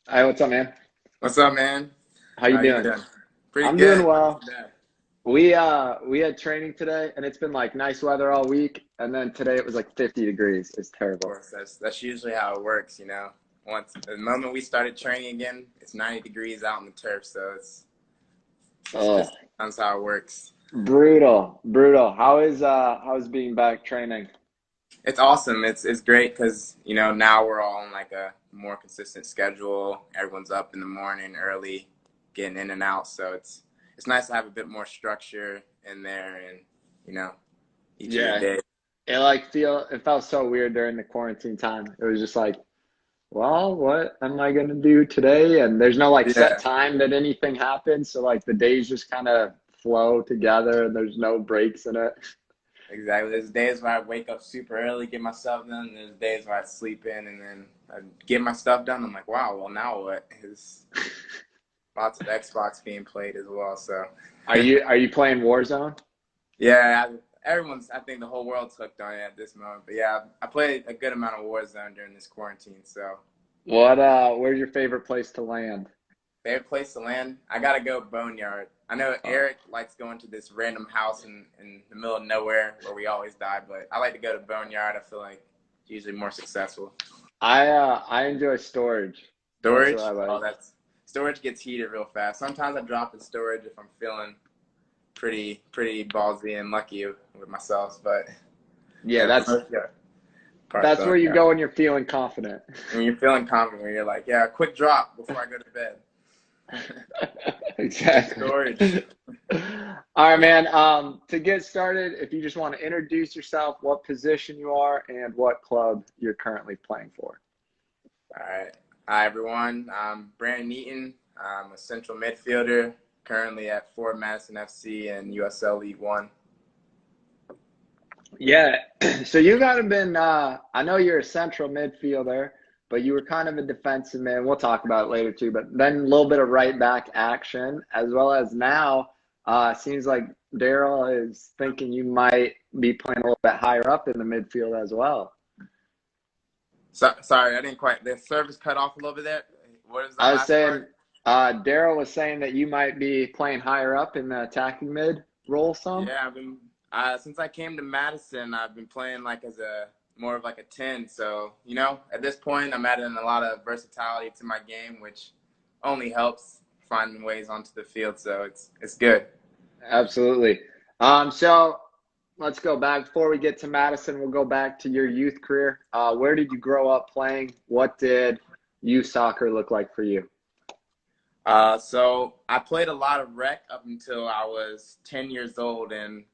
Hi, what's up, man? What's up, man? How you How you doing? doing? Pretty I'm doing good. Not too well. bad. We had training today and it's been like nice weather all week, and then today it was like 50 degrees. It's Of terrible. course, that's usually how it works. Once the moment we started training again, it's 90 degrees out on the turf, so it's Oh, just that's how it works. brutal, brutal. How is being back training? It's awesome. It's great because now we're all on like a more consistent schedule. Everyone's up in the morning early, getting in and out, so it's nice to have a bit more structure in there and you know each of your Yeah, days. it felt so weird during the quarantine time. It was just like, well, what am I gonna do today? And there's no like set Yeah. time that anything happens, so like the days just kind of flow together and there's no breaks in it. Exactly. There's days where I wake up super early, get my stuff done. And there's days where I sleep in and then I get my stuff done. I'm like, wow, well, now what? There's lots of Xbox being played as well. So, Are you playing Warzone? yeah, I think the whole world's hooked on it at this moment. But yeah, I played a good amount of Warzone during this quarantine. So, Where's your favorite place to land? favorite place to land? I got to go Boneyard. I know Oh, Eric likes going to this random house in the middle of nowhere where we always die, but I like to go to Boneyard. I feel like it's usually more successful. I enjoy storage. That's what I Storage? Oh, like. that's storage gets heated real fast. Sometimes I drop in storage if I'm feeling pretty ballsy and lucky with myself. But Yeah, yeah, for most yeah, part that's where phone. you Yeah, go when you're feeling confident. when you're feeling confident, when you're like, yeah, quick drop before I go to bed. Exactly. Storage. All right, Yeah. man. To get started, if you just want to introduce yourself, what position you are, and what club you're currently playing for. All right. Hi everyone. I'm Brandon Eaton. I'm a central midfielder currently at Forward Madison FC in USL League One. Yeah, so you haven't been, I know you're a central midfielder, but you were kind of a defensive man. We'll talk about it later too, but then a little bit of right back action, as well as now, seems like Daryl is thinking you might be playing a little bit higher up in the midfield as well. So, sorry, I didn't quite. The service cut off a little bit there. What is the I was last saying, part? Daryl was saying that you might be playing higher up in the attacking mid role some. Yeah, I've been since I came to Madison, I've been playing like as a more of like a 10. So, at this point I'm adding a lot of versatility to my game, which only helps finding ways onto the field. So it's good. Absolutely. So let's go back before we get to Madison. We'll go back to your youth career. Where did you grow up playing? What did youth soccer look like for you? So I played a lot of rec up until I was 10 years old, and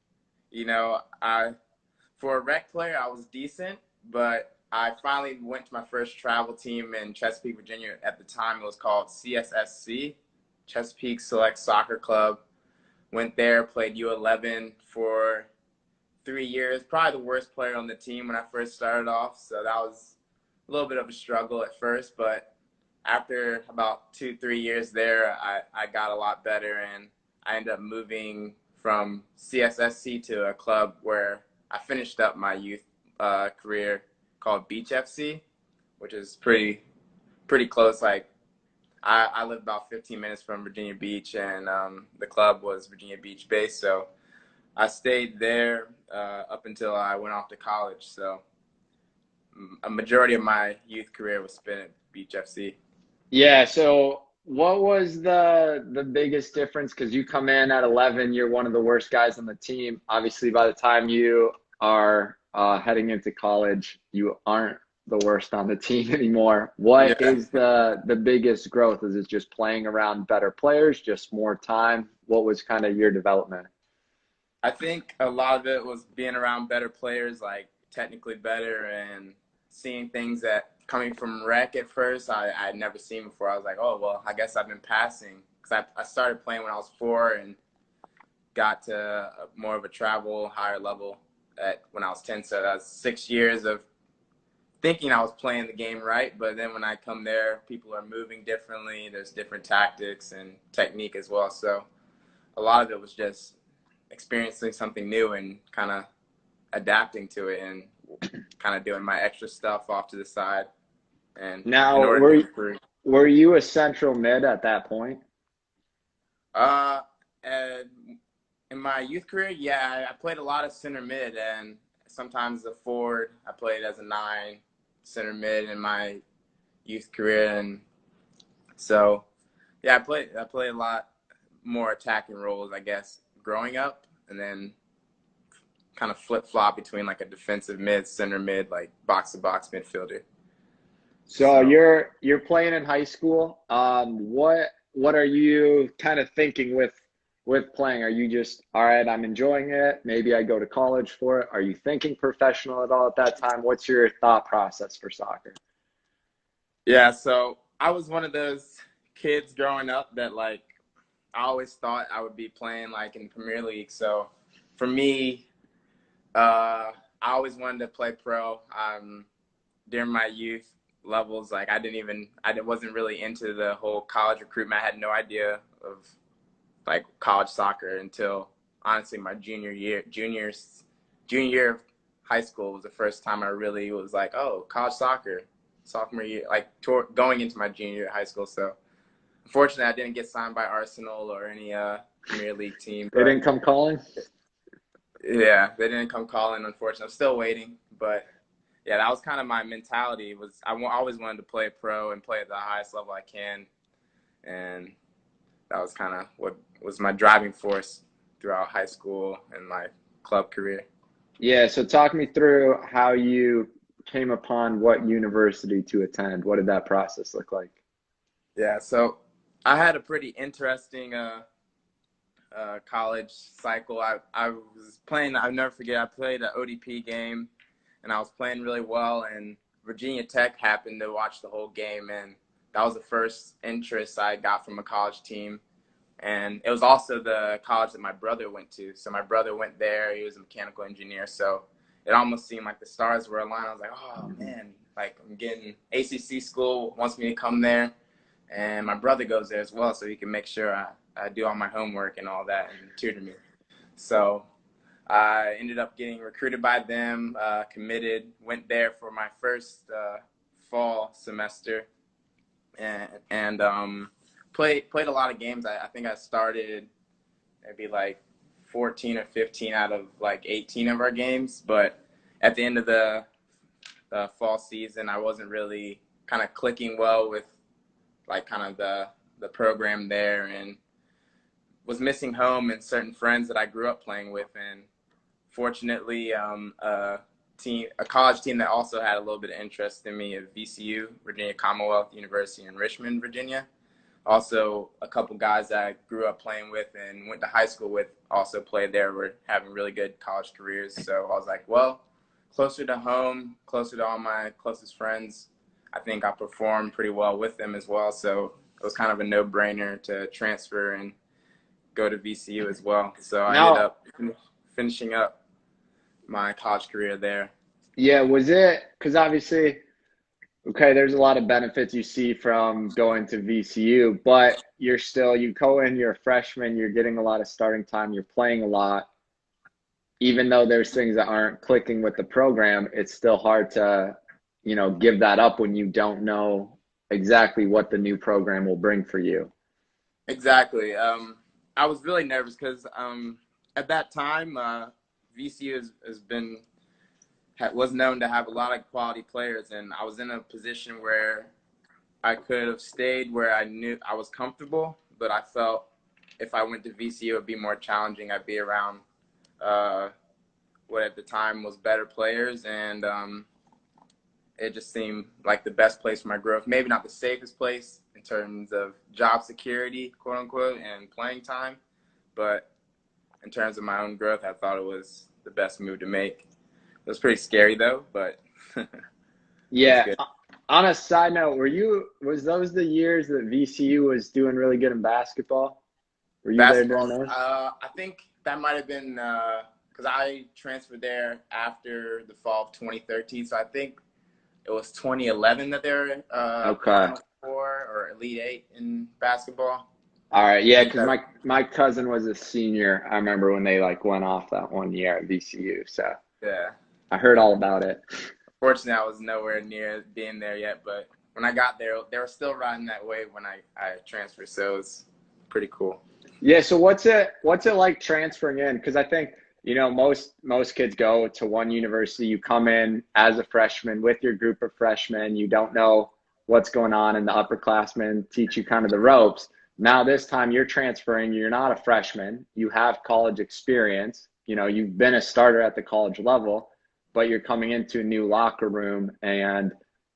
I for a rec player I was decent, but I finally went to my first travel team in Chesapeake, Virginia. At the time, it was called CSSC, Chesapeake Select Soccer Club. Went there, played U11 for 3 years. Probably the worst player on the team when I first started off, so that was a little bit of a struggle at first, but after about 2 3 years there, I got a lot better, and I ended up moving from CSSC to a club where I finished up my youth career called Beach FC, which is pretty close. Like I live about 15 minutes from Virginia Beach, and the club was Virginia Beach based, so I stayed there up until I went off to college. So a majority of my youth career was spent at Beach FC. Yeah, so what was the biggest difference? Because you come in at 11, you're one of the worst guys on the team. Obviously, by the time you are heading into college, you aren't the worst on the team anymore. What Yeah. is the biggest growth? Is it just playing around better players, just more time? What was kind of your development? I think a lot of it was being around better players, like technically better, and seeing things that coming from rec at first I'd never seen before. I was like, oh, well, I guess I've been passing. Because I started playing when I was 4 and got to more of a travel, higher level when I was 10. So that was 6 years of thinking I was playing the game right. But then when I come there, people are moving differently. There's different tactics and technique as well. So a lot of it was just experiencing something new and kind of adapting to it and kind of doing my extra stuff off to the side and in Now, order to improve. were you a central mid at that point? Uh, and in my youth career, yeah, I played a lot of center mid and sometimes the forward. I played as a 9 center mid in my youth career, and so yeah, I played a lot more attacking roles, I guess, growing up, and then kind of flip flop between like a defensive mid, center mid, like box to box midfielder. So So you're playing in high school. What are you kind of thinking with playing? Are you just, all right, I'm enjoying it. Maybe I go to college for it. Are you thinking professional at all at that time? What's your thought process for soccer? yeah, so I was one of those kids growing up that like I always thought I would be playing like in the Premier League. So for me, I always wanted to play pro. During my youth levels, like I wasn't really into the whole college recruitment. I had no idea of like college soccer until honestly my junior year of high school was the first time I really was like, oh, college soccer, sophomore year, like going into my junior year of high school. So unfortunately, I didn't get signed by Arsenal or any Premier League team, They but didn't come calling? yeah, they didn't come calling. Unfortunately, I'm still waiting, but yeah, that was kind of my mentality. Was always wanted to play pro and play at the highest level I can, and that was kind of what was my driving force throughout high school and my club career. Yeah, so talk me through how you came upon what university to attend. What did that process look like? Yeah, so I had a pretty interesting college cycle. I was playing. I'll never forget. I played an ODP game, and I was playing really well. And Virginia Tech happened to watch the whole game, and that was the first interest I got from a college team. And it was also the college that my brother went to. So my brother went there. He was a mechanical engineer. So it almost seemed like the stars were aligned. I was like, oh man, like I'm getting ACC school wants me to come there, and my brother goes there as well, so he can make sure I do all my homework and all that and tutor me. So I ended up getting recruited by them, committed, went there for my first fall semester, and played a lot of games. I think I started maybe like 14 or 15 out of like 18 of our games, but at the end of the fall season, I wasn't really kind of clicking well with like kind of the program there, and was missing home and certain friends that I grew up playing with. And fortunately, a college team that also had a little bit of interest in me at VCU, Virginia Commonwealth University in Richmond, Virginia. Also, a couple guys that I grew up playing with and went to high school with also played there, were having really good college careers. So I was like, well, closer to home, closer to all my closest friends, I think I performed pretty well with them as well. So it was kind of a no-brainer to transfer and go to VCU as well. So I ended Now, up finishing up my college career there. yeah, was it because obviously, okay, there's a lot of benefits you see from going to VCU, but you go in, you're a freshman, you're getting a lot of starting time, you're playing a lot. Even though there's things that aren't clicking with the program, it's still hard to, give that up when you don't know exactly what the new program will bring for you. Exactly. I was really nervous because at that time, VCU was known to have a lot of quality players, and I was in a position where I could have stayed where I knew I was comfortable, but I felt if I went to VCU, it would be more challenging. I'd be around uh, what at the time was better players, and it just seemed like the best place for my growth. Maybe not the safest place in terms of job security, quote unquote, and playing time, but in terms of my own growth, I thought it was the best move to make. It was pretty scary though, but it was Yeah. good. On a side note, was those the years that VCU was doing really good in basketball? Were you there during Basketball, those? I think that might have been because I transferred there after the fall of 2013, so I think it was 2011 that they were Okay. Final Four or Elite Eight in basketball. All right. I Yeah, think because that, my cousin was a senior. I remember when they like went off that one year at VCU. So yeah. I heard all about it. Fortunately, I was nowhere near being there yet, but when I got there, they were still riding that wave when I transferred. So it was pretty cool. Yeah. So what's it like transferring in? Because I think, you know, most kids go to one university. You come in as a freshman with your group of freshmen. You don't know what's going on, and the upperclassmen teach you kind of the ropes. Now this time you're transferring. You're not a freshman. You have college experience. You know, you've been a starter at the college level, but you're coming into a new locker room, and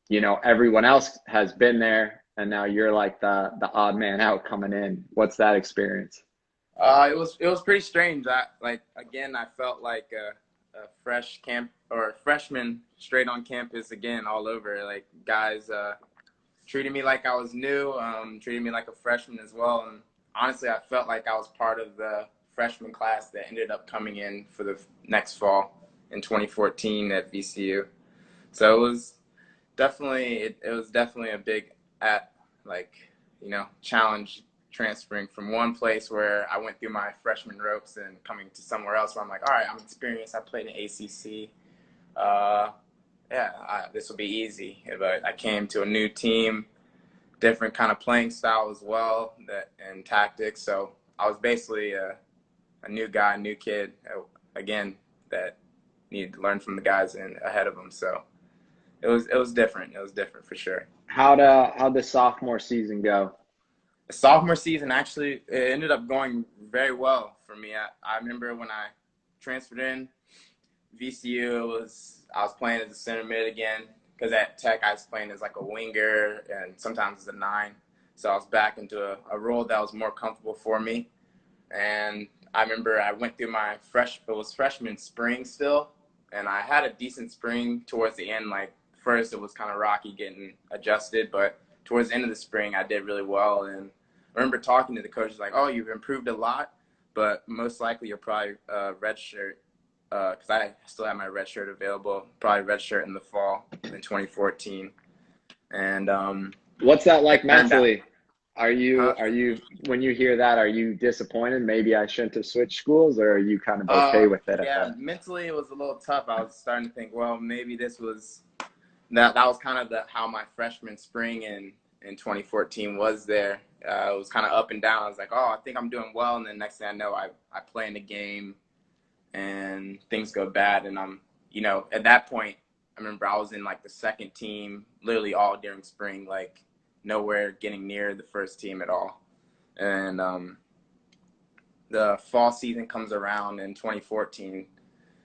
you know everyone else has been there, and now you're like the odd man out coming in. What's that experience? It was pretty strange. I felt like a freshman straight on campus again, all over. Like guys treated me like I was new, treated me like a freshman as well. And honestly, I felt like I was part of the freshman class that ended up coming in for the next fall in 2014 at VCU. So it was definitely a big challenge transferring from one place where I went through my freshman ropes and coming to somewhere else where I'm like, all right, I'm experienced. I played in ACC. This will be easy. But I came to a new team, different kind of playing style as well, and tactics. So I was basically a new guy, new kid, again, that needed to learn from the guys ahead of them. So it was different. It was different for sure. How'd the sophomore season go? The sophomore season, actually, it ended up going very well for me. I remember when I transferred in VCU, I was playing as a center mid again, because at Tech I was playing as like a winger and sometimes as a 9. So I was back into a role that was more comfortable for me. And I remember I went through my freshman spring still, and I had a decent spring towards the end. Like first it was kind of rocky getting adjusted, but towards the end of the spring, I did really well. And I remember talking to the coaches like, oh, you've improved a lot, but most likely you'll probably redshirt, because I still have my red shirt available, probably redshirt in the fall in 2014. And What's that like mentally? Huh? Are you when you hear that, are you disappointed? Maybe I shouldn't have switched schools, or are you kind of okay with it? Yeah, mentally it was a little tough. I was starting to think, well, maybe that was kind of how my freshman spring in 2014 was there. It was kind of up and down. I was like, oh, I think I'm doing well. And then next thing I know, I play in the game and things go bad. And at that point, I remember I was in like the second team literally all during spring, like nowhere getting near the first team at all. And the fall season comes around in 2014.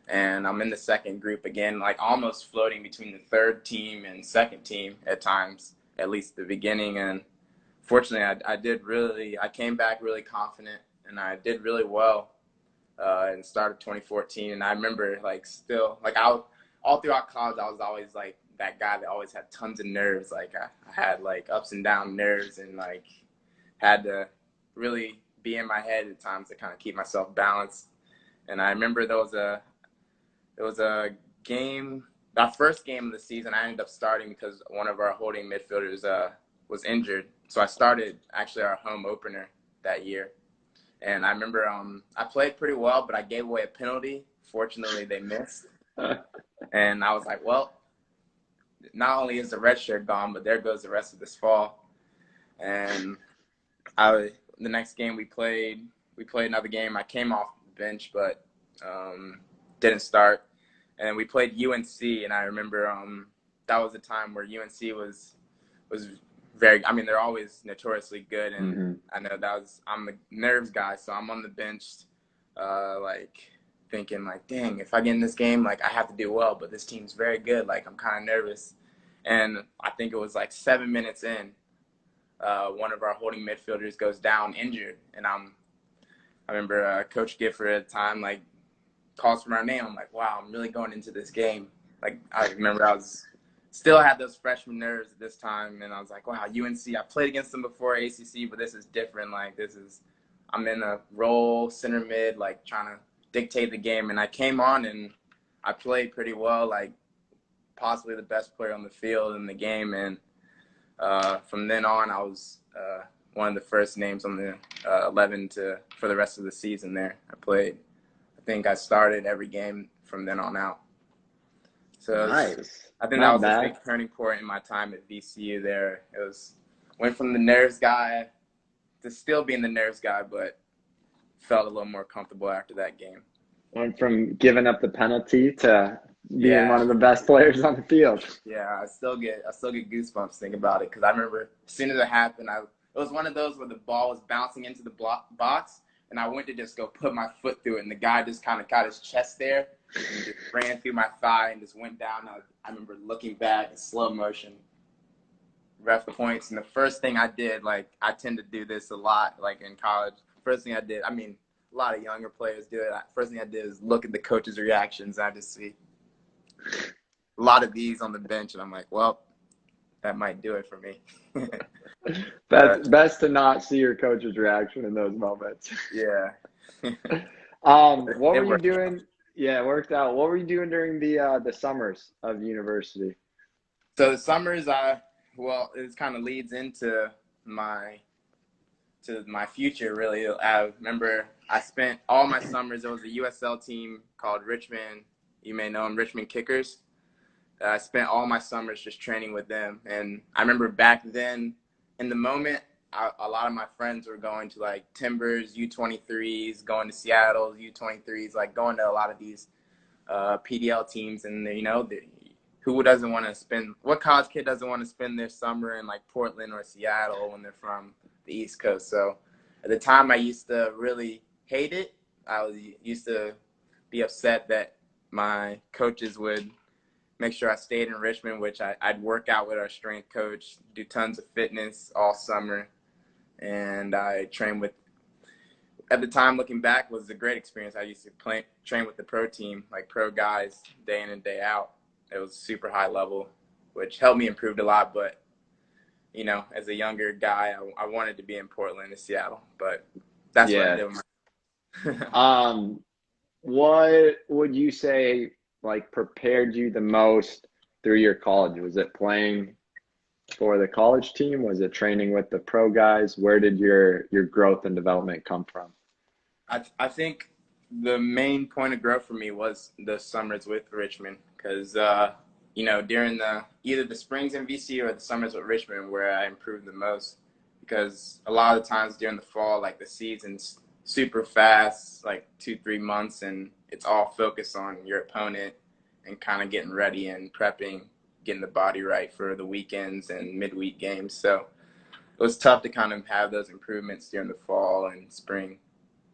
And I'm in the second group again, like almost floating between the third team and second team at times, at least the beginning. And fortunately, I came back really confident, and I did really well in the start of 2014. And I remember all throughout college, I was always like that guy that always had tons of nerves. Like I had like ups and down nerves, and like had to really be in my head at times to kind of keep myself balanced. And I remember there was a game, our first game of the season, I ended up starting because one of our holding midfielders was injured. So I started actually our home opener that year. And I remember I played pretty well, but I gave away a penalty. Fortunately, they missed. And I was like, well, not only is the red shirt gone, but there goes the rest of this fall. And the next game we played another game. I came off the bench, but didn't start. And we played UNC, and I remember that was a time where UNC was very, I mean, they're always notoriously good, and I know I'm the nerves guy, so I'm on the bench, like thinking like, dang, if I get in this game, like I have to do well, but this team's very good, like I'm kind of nervous. And I think it was like 7 minutes in, one of our holding midfielders goes down injured, and I remember Coach Gifford at the time, like, calls for my name. I'm like, wow, I'm really going into this game. Like, I remember still had those freshman nerves at this time, and I was like, wow, UNC, I played against them before ACC, but this is different. Like, I'm in a role, center mid, like, trying to dictate the game. And I came on, and I played pretty well, like, possibly the best player on the field in the game. And from then on, I was one of the first names on the 11 for the rest of the season there. I think I started every game from then on out. So Nice. I think that Not was a bad. big turning point in my time at VCU there. It was went from the nerves guy to still being the nerves guy, but felt a little more comfortable after that game. Went from giving up the penalty to being one Yeah, of the best players on the field. yeah. I still get goosebumps thinking about it because I remember as soon as it happened, it was one of those where the ball was bouncing into the box, and I went to just go put my foot through it, and the guy just kind of got his chest there and just ran through my thigh and just went down. I remember looking back in slow motion, ref points, and the first thing I did, like I tend to do this a lot, like in college. First thing I did, I mean, a lot of younger players do it. First thing I did is look at the coaches' reactions. I just see a lot of these on the bench, and I'm like, well, that might do it for me. Best to not see your coach's reaction in those moments. Yeah. What It were you worked. doing? Yeah, it worked out. What were you doing during the summers of university? So the summers, well, it kind of leads into my future, really. I remember I spent all my summers. There was a USL team called Richmond. You may know them, Richmond Kickers. I spent all my summers just training with them. And I remember back then, in the moment, a lot of my friends were going to like Timbers, U23s, going to Seattle's U23s, like going to a lot of these PDL teams. And, who doesn't want to what college kid doesn't want to spend their summer in like Portland or Seattle when they're from the East Coast? So at the time, I used to really hate it. Used to be upset that my coaches would make sure I stayed in Richmond, which I'd work out with our strength coach, do tons of fitness all summer. And I trained with, at the time, looking back, was a great experience. I used to train with the pro team, like pro guys, day in and day out. It was super high level, which helped me improve a lot. But, as a younger guy, I wanted to be in Portland and Seattle. But that's what I Yeah. did with my What would you say like prepared you the most through your college? Was it playing for the college team? Was it training with the pro guys? Where did your growth and development come from? I think the main point of growth for me was the summers with Richmond because, during either the springs in VC or the summers with Richmond where I improved the most because a lot of the times during the fall, like the season's super fast, like 2-3 months, and it's all focused on your opponent and kind of getting ready and prepping, getting the body right for the weekends and midweek games. So it was tough to kind of have those improvements during the fall and spring.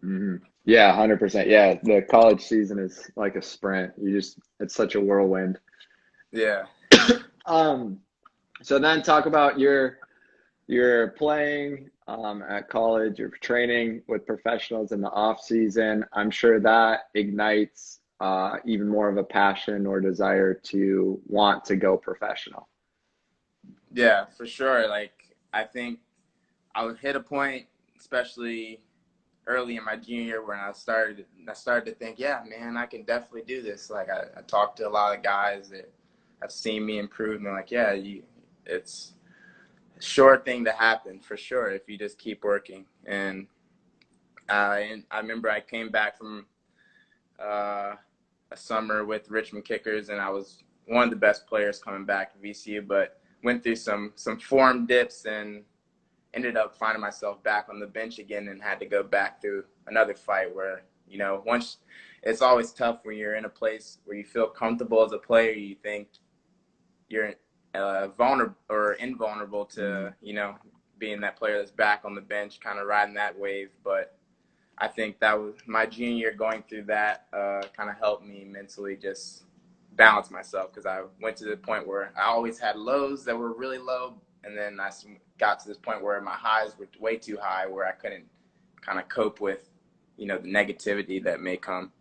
Hmm. Yeah, 100%. Yeah, the college season is like a sprint. It's such a whirlwind. Yeah. Um, so then talk about your playing at college, you're training with professionals in the off season. I'm sure that ignites even more of a passion or desire to want to go professional. Yeah, for sure. Like, I think I would hit a point, especially early in my junior year, when I started to think, yeah, man, I can definitely do this. Like, I talked to a lot of guys that have seen me improve, and they're like, yeah, it's a sure thing to happen for sure if you just keep working. And I remember I came back from a summer with Richmond Kickers, and I was one of the best players coming back to VCU, but went through some form dips and ended up finding myself back on the bench again and had to go back through another fight where, once it's always tough when you're in a place where you feel comfortable as a player, you think you're vulnerable or invulnerable to, being that player that's back on the bench, kind of riding that wave. But I think that was my junior year going through that kind of helped me mentally just balance myself because I went to the point where I always had lows that were really low. And then I got to this point where my highs were way too high where I couldn't kind of cope with, the negativity that may come.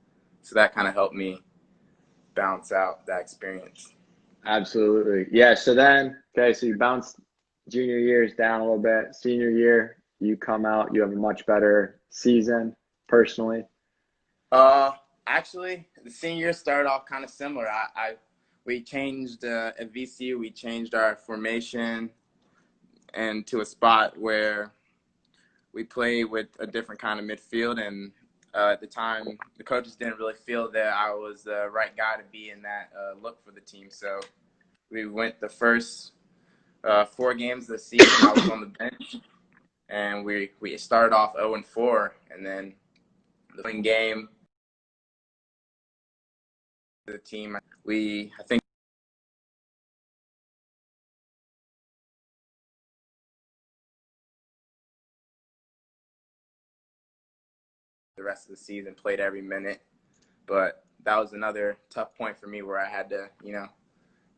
So that kind of helped me balance out that experience. Absolutely. Yeah. So then, okay, so you bounced junior years down a little bit. Senior year, you come out, you have a much better season personally. Actually, the senior year started off kind of similar. We changed at VCU. We changed our formation and to a spot where we play with a different kind of midfield, and at the time, the coaches didn't really feel that I was the right guy to be in that look for the team. So we went the first 4 games of the season. I was on the bench, and we started off 0-4, and then the following game, the team, I think the rest of the season, played every minute. But that was another tough point for me where I had to,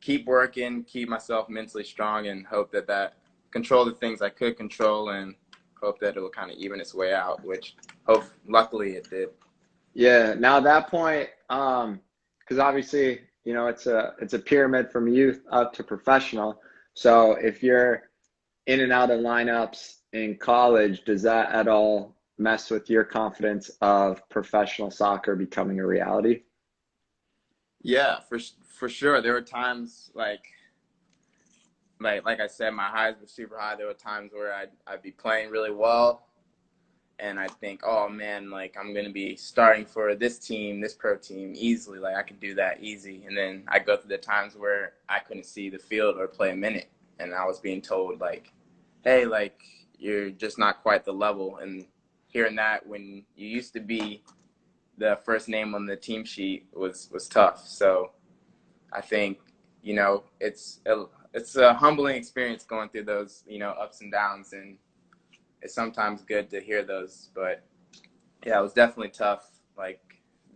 keep working, keep myself mentally strong, and hope that control the things I could control, and hope that it will kind of even its way out, which luckily it did. Yeah. Now at that point, because obviously, it's a pyramid from youth up to professional. So if you're in and out of lineups in college, does that at all mess with your confidence of professional soccer becoming a reality? Yeah, for sure. There were times like I said, my highs were super high. There were times where I'd be playing really well, and I think, oh man, like I'm gonna be starting for this team, this pro team easily. Like I could do that easy. And then I go through the times where I couldn't see the field or play a minute, and I was being told like, hey, like you're just not quite the level. And hearing that when you used to be the first name on the team sheet was tough. So I think it's a humbling experience going through those ups and downs, and it's sometimes good to hear those. But yeah, it was definitely tough, like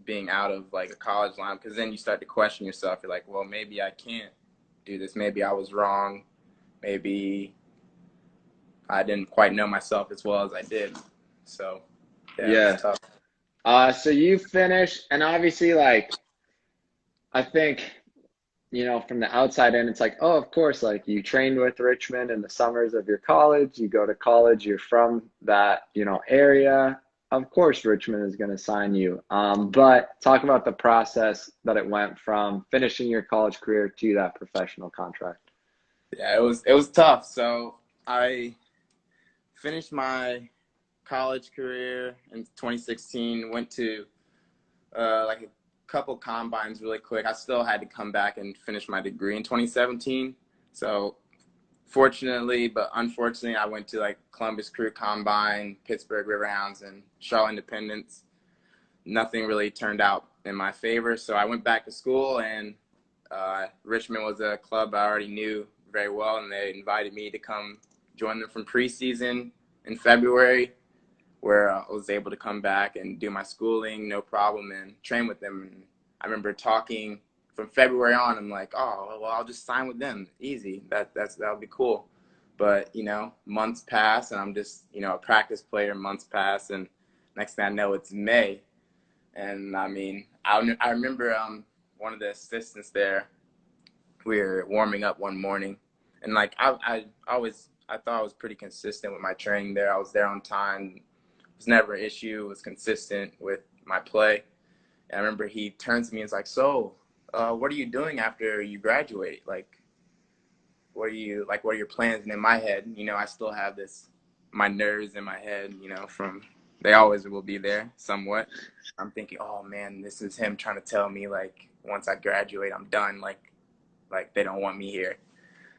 being out of like a college line, because then you start to question yourself. You're like, well, maybe I can't do this. Maybe I was wrong. Maybe I didn't quite know myself as well as I did. So yeah, it was Yeah. tough. So you finished, and obviously, like, I think, from the outside in, it's like, oh, of course, like you trained with Richmond in the summers of your college, you go to college, you're from that, area. Of course, Richmond is going to sign you. But talk about the process that it went from finishing your college career to that professional contract. Yeah, it was tough. So I finished my college career in 2016. Went to like a couple combines really quick. I still had to come back and finish my degree in 2017. So fortunately, but unfortunately, I went to like Columbus Crew Combine, Pittsburgh Riverhounds, and Charlotte Independence. Nothing really turned out in my favor. So I went back to school, and Richmond was a club I already knew very well, and they invited me to come join them from preseason in February, where I was able to come back and do my schooling, no problem, and train with them. And I remember talking from February on. I'm like, oh, well, I'll just sign with them, easy. That'll be cool. But months pass, and I'm just a practice player. Months pass, and next thing I know, it's May. And I mean, I remember one of the assistants there. We were warming up one morning, and like I thought I was pretty consistent with my training there. I was there on time. It was never an issue. It was consistent with my play. And I remember he turns to me and is like, "So, what are you doing after you graduate? Like, what are your plans?" And in my head, I still have my nerves in my head, from they always will be there somewhat. I'm thinking, oh man, this is him trying to tell me like once I graduate, I'm done. Like they don't want me here.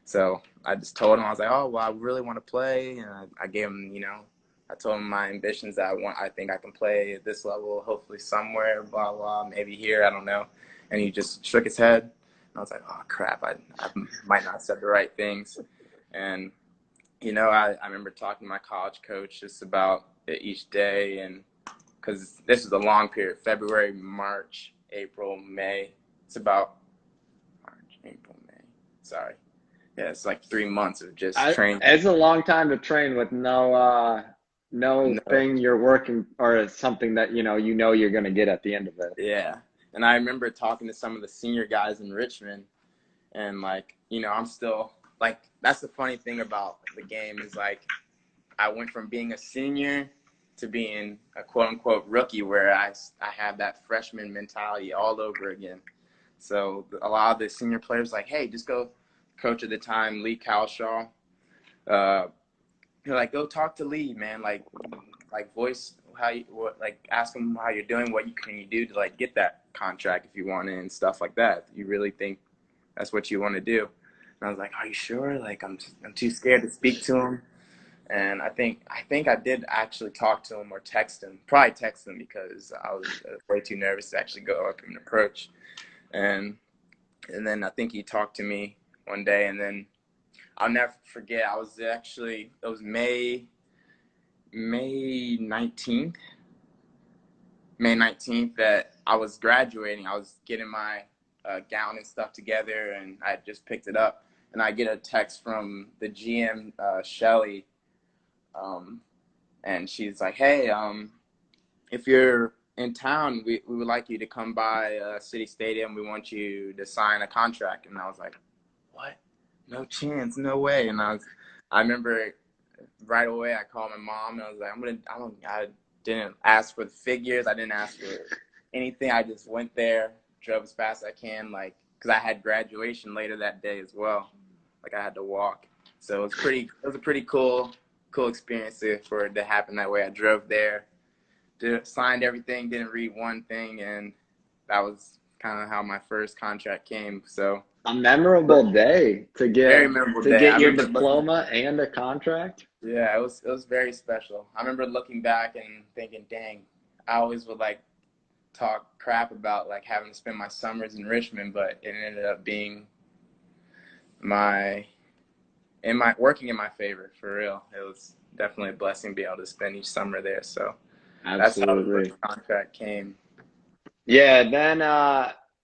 So I just told him, I was like, oh, well, I really want to play. And I gave him, I told him my ambitions that I think I can play at this level, hopefully somewhere, blah, blah, maybe here, I don't know. And he just shook his head. And I was like, oh, crap, I might not have said the right things. And, I remember talking to my college coach just about it each day. And because this is a long period, February, March, April, May. It's about March, April, May. Sorry. Yeah, it's like 3 months of just training. It's a long time to train with no No, thing you're working or something that you're going to get at the end of it. yeah. And I remember talking to some of the senior guys in Richmond, and like, I'm still like, that's the funny thing about the game is like, I went from being a senior to being a quote unquote rookie, where I have that freshman mentality all over again. So a lot of the senior players like, hey, just go. Coach at the time, Lee Cowshaw, you're like, go talk to Lee, man. Like, like voice ask them how you're doing, what can you do to like get that contract if you want it and stuff like that. If you really think that's what you want to do. And I was like, are you sure? Like I'm too scared to speak to him. And I think I did actually talk to him or text him, probably text him because I was way too nervous to actually go up and approach. And then I think he talked to me one day, and then I'll never forget. It was May 19th, that I was graduating. I was getting my gown and stuff together, and I just picked it up, and I get a text from the GM, Shelly, and she's like, hey, if you're in town, we would like you to come by City Stadium. We want you to sign a contract. And I was like, what? No chance, no way. And I remember right away I called my mom and I was like, I didn't ask for the figures. I didn't ask for anything. I just went there, drove as fast as I can, like, because I had graduation later that day as well. Like I had to walk. So it was a pretty cool experience for it to happen that way. I drove there, signed everything, didn't read one thing, and that was kind of how my first contract came. So a memorable day to very get memorable day. your diploma and a contract. Yeah, it was very special. I remember looking back and thinking, dang, I always would like talk crap about like having to spend my summers in Richmond, but it ended up being working in my favor, for real. It was definitely a blessing to be able to spend each summer there. So that's how the first contract came. Yeah, then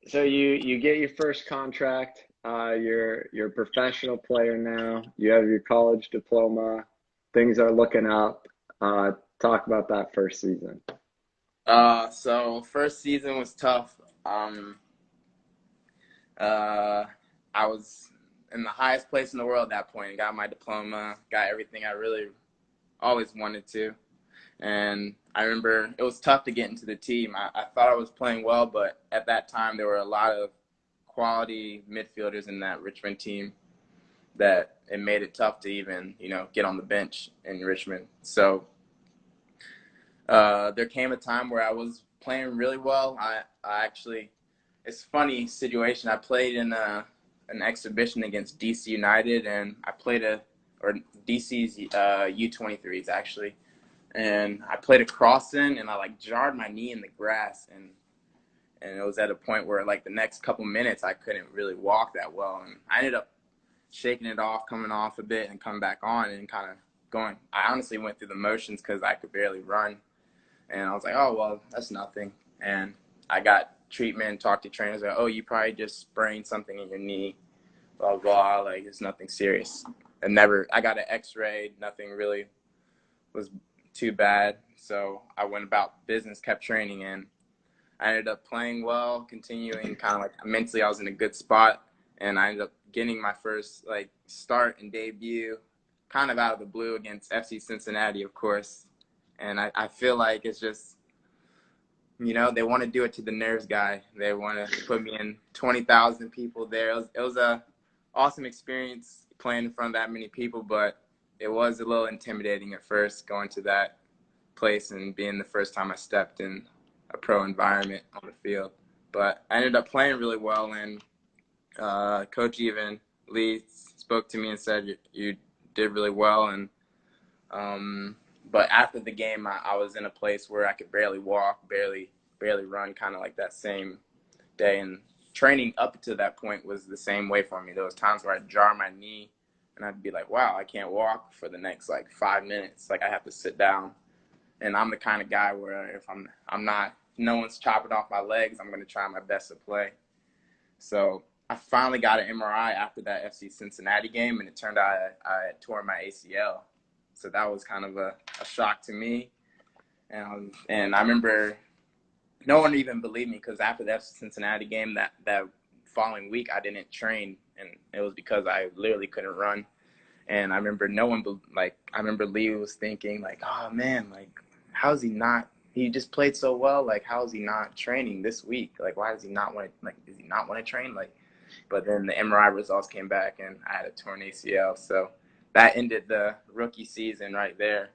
so you get your first contract. You're a professional player now. You have your college diploma. Things are looking up. Talk about that first season. So first season was tough. I was in the highest place in the world at that point. Got my diploma, got everything I really always wanted to. And I remember it was tough to get into the team. I thought I was playing well, but at that time there were a lot of quality midfielders in that Richmond team that it made it tough to even, get on the bench in Richmond. So there came a time where I was playing really well. I actually, it's a funny situation. I played in an exhibition against DC United, and I played DC's U23s actually. And I played a cross-in, and I like jarred my knee in the grass, and it was at a point where like the next couple minutes I couldn't really walk that well, and I ended up shaking it off, coming off a bit, and coming back on, and kind of going. I honestly went through the motions because I could barely run, and I was like, oh well, that's nothing. And I got treatment, talked to trainers, like, oh, you probably just sprained something in your knee, blah blah, like it's nothing serious. And I got an X-ray, nothing really was too bad. So I went about business, kept training, and I ended up playing well, continuing kind of like mentally I was in a good spot, and I ended up getting my first like start and debut kind of out of the blue against FC Cincinnati, of course. And I feel like it's just, they want to do it to the nerves guy. They want to put me in 20,000 people there. It was a awesome experience playing in front of that many people, but it was a little intimidating at first going to that place and being the first time I stepped in a pro environment on the field. But I ended up playing really well, and Coach Lee spoke to me and said, you did really well. And but after the game, I was in a place where I could barely walk, barely run, kind of like that same day. And training up to that point was the same way for me. There was times where I'd jar my knee, and I'd be like, wow, I can't walk for the next like 5 minutes. Like I have to sit down. And I'm the kind of guy where if no one's chopping off my legs, I'm going to try my best to play. So I finally got an MRI after that FC Cincinnati game, and it turned out I had torn my ACL. So that was kind of a shock to me. And I remember no one even believed me because after the FC Cincinnati game, that following week, I didn't train, and it was because I literally couldn't run. And I remember I remember Lee was thinking like, oh man, like, how's he not, he just played so well. Like, how is he not training this week? Like, why does he not want to, like, does he not want to train? Like, but then the MRI results came back and I had a torn ACL. So that ended the rookie season right there.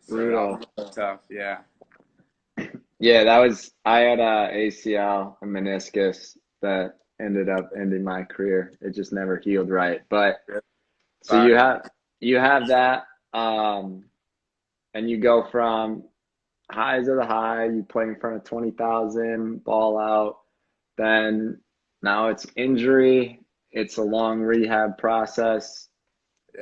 So that Brutal. was really tough. Yeah. Yeah, I had a ACL, a meniscus that ended up ending my career. It just never healed right. But Really. so Sorry. you have that, and you go from highs of the high, you play in front of 20,000, ball out, then now it's injury, it's a long rehab process.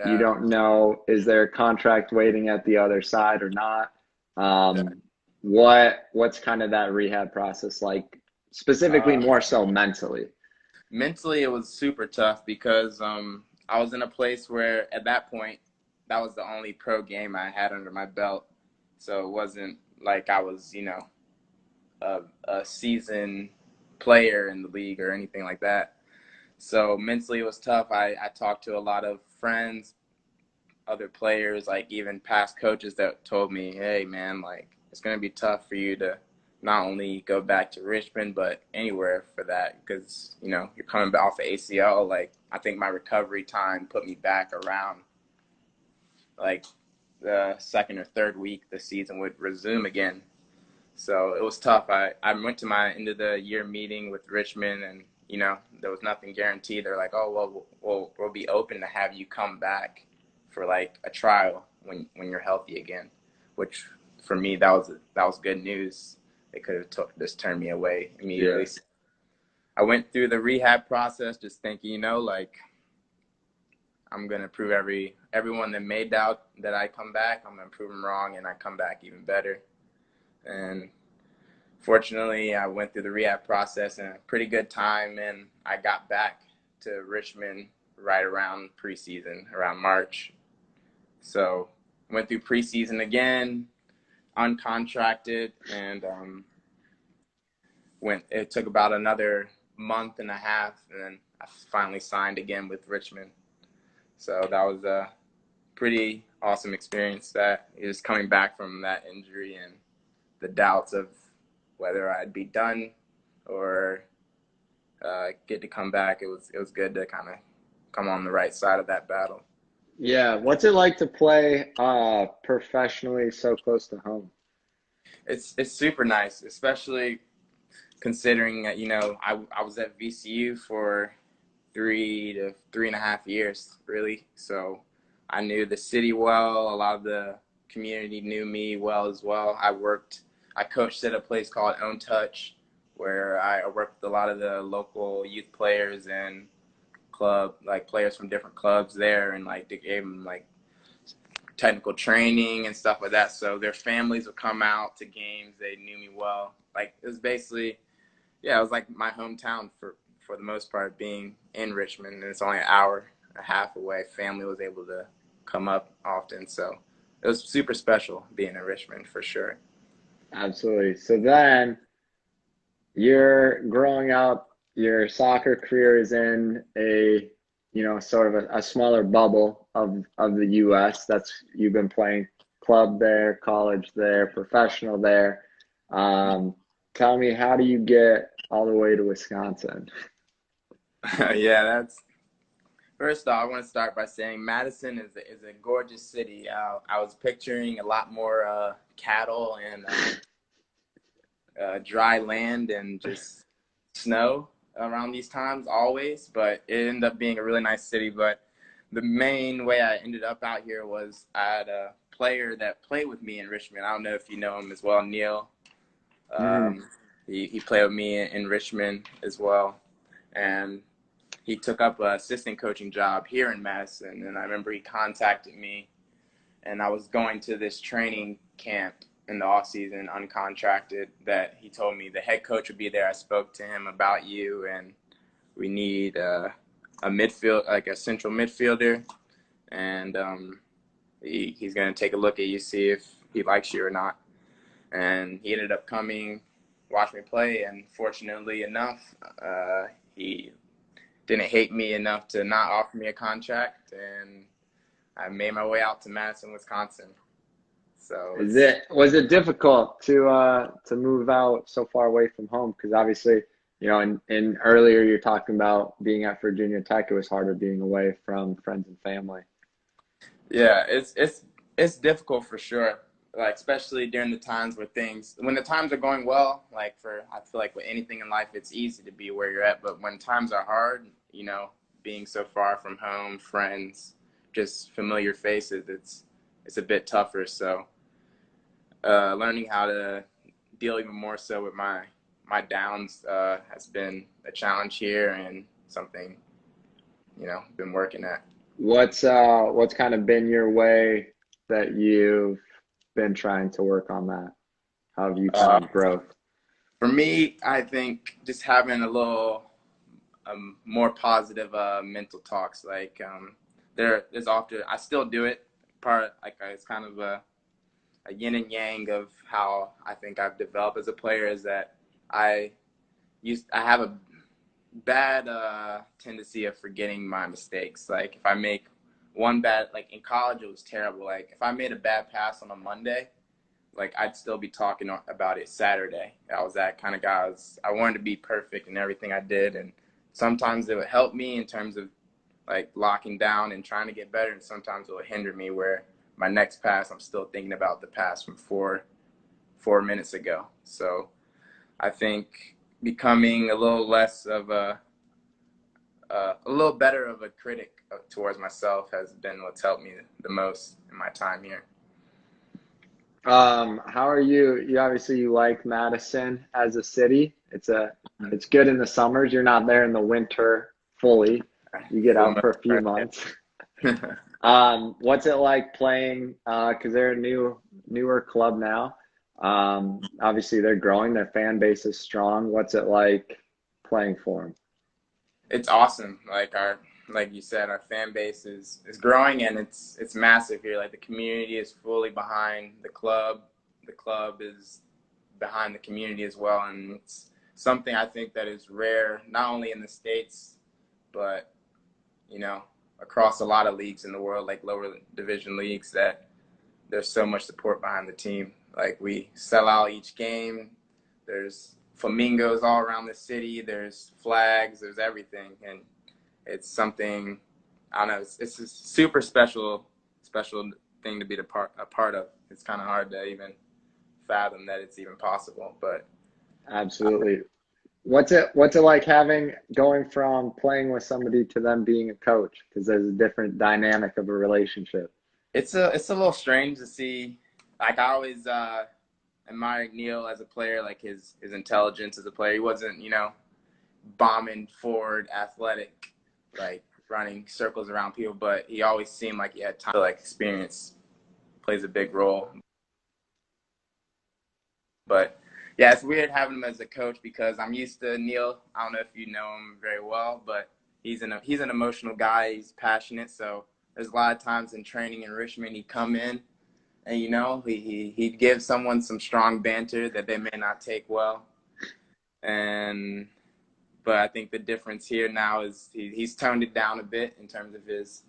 You Yeah. don't know, is there a contract waiting at the other side or not? Yeah. What's kind of that rehab process like, specifically Uh, more so mentally? Mentally, it was super tough because I was in a place where at that point, that was the only pro game I had under my belt. So it wasn't like I was, a seasoned player in the league or anything like that. So mentally, it was tough. I talked to a lot of friends, other players, like even past coaches that told me, hey, man, like it's going to be tough for you to not only go back to Richmond, but anywhere for that because, you're coming off of ACL. Like, I think my recovery time put me back around like the second or third week the season would resume again. So it was tough. I went to my end of the year meeting with Richmond, and there was nothing guaranteed. They're like, oh well, we'll be open to have you come back for like a trial when you're healthy again, which for me that was good news. They could have just turned me away Yeah, immediately. So I went through the rehab process, just thinking, like I'm gonna prove everyone that made doubt that I come back, I'm gonna prove them wrong, and I come back even better. And fortunately, I went through the rehab process in a pretty good time, and I got back to Richmond right around preseason, around March. So went through preseason again, uncontracted, and went. It took about another month and a half, and then I finally signed again with Richmond. So that was a pretty awesome experience. That is coming back from that injury and the doubts of whether I'd be done or get to come back. It was good to kind of come on the right side of that battle. yeah. What's it like to play professionally so close to home? It's super nice, especially considering that I was at VCU for 3 to 3.5 years really. So I knew the city well. A lot of the community knew me well as well. I coached at a place called Own Touch, where I worked with a lot of the local youth players and players from different clubs there, and like they gave them like technical training and stuff like that. So their families would come out to games. They knew me well. Like it was basically, yeah, it was like my hometown for the most part, being in Richmond, and it's only an hour and a half away. Family was able to come up often, so it was super special being in Richmond for sure. Absolutely. So then you're growing up, your soccer career is in a, sort of a smaller bubble of the US. That's you've been playing club there, college there, professional there. Um, Tell me, how do you get all the way to Wisconsin? Yeah, that's first off. I want to start by saying Madison is a gorgeous city. I was picturing a lot more cattle and dry land and just snow around these times always, but it ended up being a really nice city. But the main way I ended up out here was I had a player that played with me in Richmond. I don't know if you know him as well, Neil. Mm, Um, he played with me in Richmond as well, and he took up an assistant coaching job here in Madison. And I remember he contacted me, and I was going to this training camp in the off season, uncontracted. That he told me the head coach would be there. I spoke to him about you, and we need a midfield, like a central midfielder, and he's going to take a look at you, see if he likes you or not. And he ended up coming, watch me play, and fortunately enough, he didn't hate me enough to not offer me a contract, and I made my way out to Madison, Wisconsin. So it's was it difficult to move out so far away from home? Because obviously, in earlier you're talking about being at Virginia Tech, it was harder being away from friends and family. yeah, it's difficult for sure. like especially during the times when the times are going well, I feel like with anything in life, it's easy to be where you're at. But when times are hard, being so far from home, friends, just familiar faces, it's a bit tougher. So learning how to deal even more so with my downs has been a challenge here and something been working at. What's kind of been your way that you've been trying to work on that? How have you Uh, found growth? for me, I think just having a little more positive mental talks. There's often I still do it. It's kind of a yin and yang of how I think I've developed as a player is that I I have a bad tendency of forgetting my mistakes. Like if I make one bad, like in college, it was terrible. Like if I made a bad pass on a Monday, like I'd still be talking about it Saturday. I was that kind of guy. I wanted to be perfect in everything I did, and sometimes it would help me in terms of like locking down and trying to get better, and sometimes it would hinder me where my next pass I'm still thinking about the pass from four minutes ago. So I think becoming a little less of a little better of a critic towards myself has been what's helped me the most in my time here. How are you? You like Madison as a city. It's good in the summers. You're not there in the winter fully. You get Full out for a few months. What's it like playing? Because they're a newer club now. Obviously they're growing. Their fan base is strong. What's it like playing for them? It's awesome. Like you said, our fan base is growing and it's massive here. Like the community is fully behind the club. The club is behind the community as well, and it's something I think that is rare, not only in the States, but across a lot of leagues in the world, like lower division leagues, that there's so much support behind the team. Like we sell out each game. There's flamingos all around the city. There's flags. There's everything, and it's something I don't know. It's a super special thing to be a part of. It's kind of hard to even fathom that it's even possible, but Absolutely. What's it like going from playing with somebody to them being a coach? Because there's a different dynamic of a relationship. it's a little strange to see. Like I always admired Neil as a player, like his intelligence as a player. He wasn't bombing forward, athletic, like running circles around people, but he always seemed like he had time to like experience plays a big role. But yeah, it's weird having him as a coach because I'm used to Neil. I don't know if you know him very well, but he's an emotional guy. He's passionate, so there's a lot of times in training in Richmond he'd come in and he'd give someone some strong banter that they may not take well, and but I think the difference here now is he's toned it down a bit in terms of his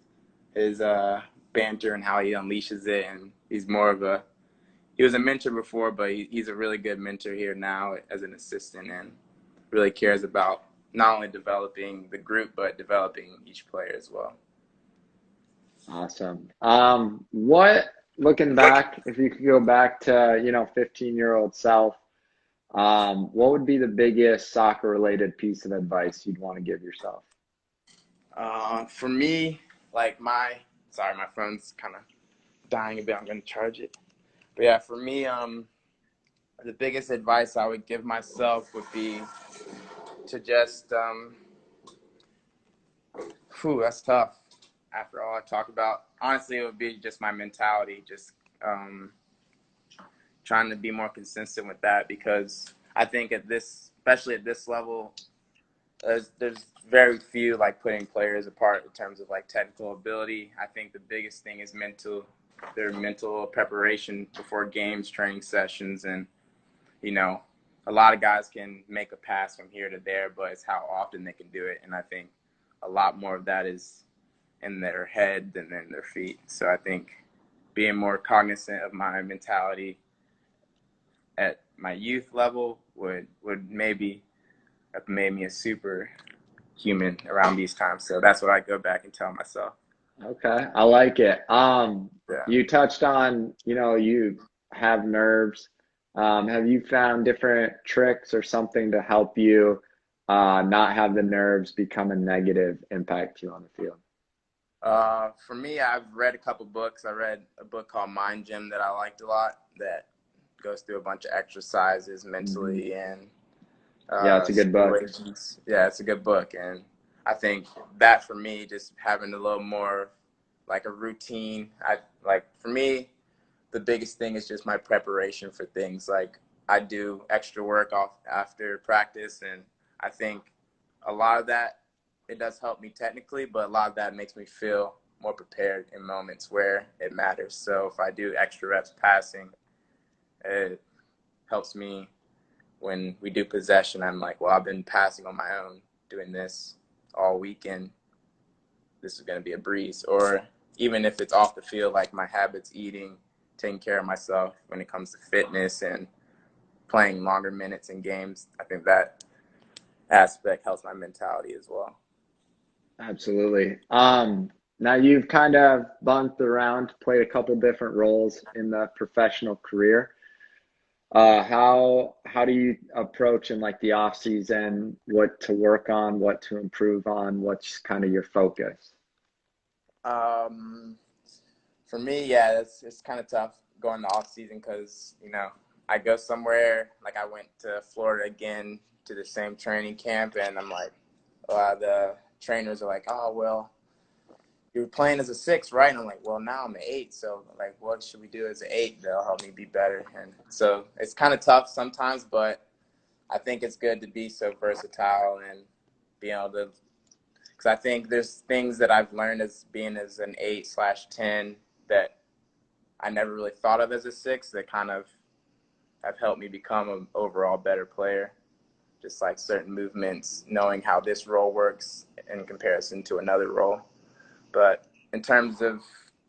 banter and how he unleashes it, and he was a mentor before, but he's a really good mentor here now as an assistant, and really cares about not only developing the group but developing each player as well. Awesome. Looking back, if you could go back to 15-year-old self, what would be the biggest soccer-related piece of advice you'd want to give yourself? For me, like sorry, my phone's kind of dying a bit. I'm going to charge it. But yeah, for me, the biggest advice I would give myself would be to just, that's tough. After all I talk about, honestly, it would be just my mentality, just trying to be more consistent with that, because I think especially at this level, there's very few like putting players apart in terms of like technical ability. I think the biggest thing is their mental preparation before games, training sessions, and a lot of guys can make a pass from here to there, but it's how often they can do it. And I think a lot more of that is in their head than in their feet. So I think being more cognizant of my mentality at my youth level would maybe have made me a super human around these times. So that's what I go back and tell myself. Okay, I like it. Yeah. You touched on, you have nerves. Have you found different tricks or something to help you not have the nerves become a negative impact to you on the field? For me, I've read a couple books. I read a book called Mind Gym that I liked a lot that goes through a bunch of exercises mentally and Yeah, it's a good book. situations. Yeah, it's a good book. And I think that for me, just having a little more like a routine, for me, the biggest thing is just my preparation for things. Like I do extra work off after practice, and I think a lot of that, it does help me technically, but a lot of that makes me feel more prepared in moments where it matters. So if I do extra reps passing, it helps me when we do possession. I'm like, well, I've been passing on my own, doing this all weekend. This is going to be a breeze. Or even if it's off the field, like my habits, eating, taking care of myself when it comes to fitness and playing longer minutes in games, I think that aspect helps my mentality as well. Absolutely. Now you've kind of bumped around, played a couple different roles in the professional career. How do you approach in like the off season, what to work on, what to improve on, what's kind of your focus? Um, for me, yeah, it's kind of tough going the off season because I go somewhere like I went to Florida again to the same training camp, and I'm like, the trainers are like, oh well, you were playing as a 6, right? And I'm like, well, now I'm an 8, so like, what should we do as an 8 that'll help me be better? And so it's kind of tough sometimes, but I think it's good to be so versatile and be able to, because I think there's things that I've learned as being as an 8/10 that I never really thought of as a 6 that kind of have helped me become an overall better player. Just like certain movements, knowing how this role works in comparison to another role. But in terms of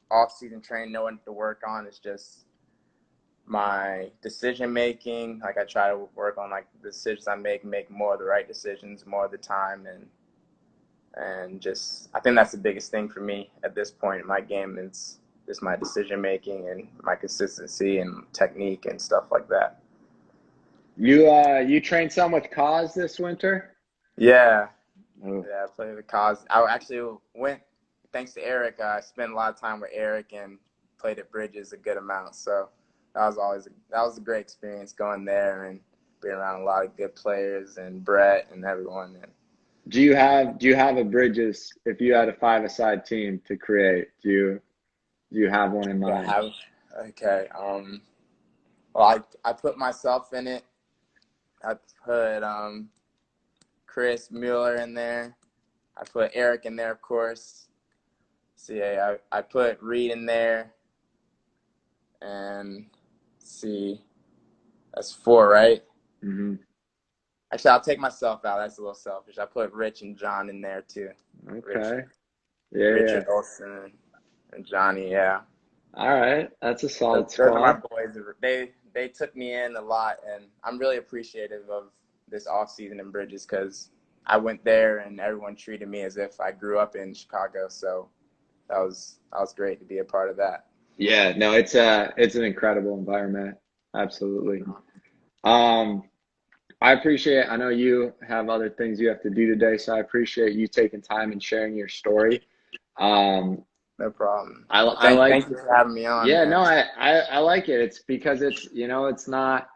off-season training, knowing what to work on is just my decision-making. Like I try to work on like the decisions I make more of the right decisions more of the time. And just I think that's the biggest thing for me at this point in my game is just my decision-making and my consistency and technique and stuff like that. You trained some with Cause this winter? Yeah. Oh. Yeah, I played with Cause. I actually went, thanks to Eric, I spent a lot of time with Eric and played at Bridges a good amount. So that was a great experience going there and being around a lot of good players and Brett and everyone. And Do you have a Bridges, if you had a 5-a-side team to create, do you have one in I mind? have, okay. Well, I put myself in it. I put Chris Mueller in there. I put Eric in there, of course. See, I put Reed in there. And see, that's 4, right? Mm-hmm. Actually, I'll take myself out. That's a little selfish. I put Rich and John in there too. Okay. Yeah, yeah. Richard Olson and Johnny. Yeah, All right. That's a solid those are my squad. boys. They took me in a lot, and I'm really appreciative of this off season in Bridges because I went there and everyone treated me as if I grew up in Chicago. So that was great to be a part of that. Yeah, no, it's an incredible environment. Absolutely. Um, I appreciate, I know you have other things you have to do today, so I appreciate you taking time and sharing your story. Um, No problem. Well, I thank like, you for having me on, yeah, man. no, I like it. It's because it's not,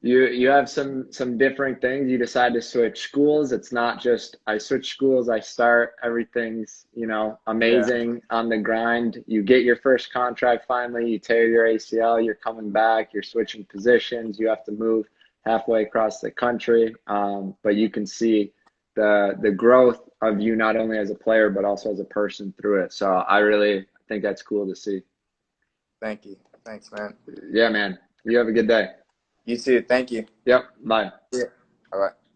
you have some different things. You decide to switch schools. It's not just I switch schools, I start, everything's, Yeah. amazing on the grind. You get your first contract finally, you tear your ACL, you're coming back, you're switching positions, you have to move halfway across the country. But you can see the growth of you not only as a player but also as a person through it. So I really think that's cool to see. Thank you. Thanks, man. Yeah, man. You have a good day. You too. Thank you. Yep. Bye. Yeah. All right.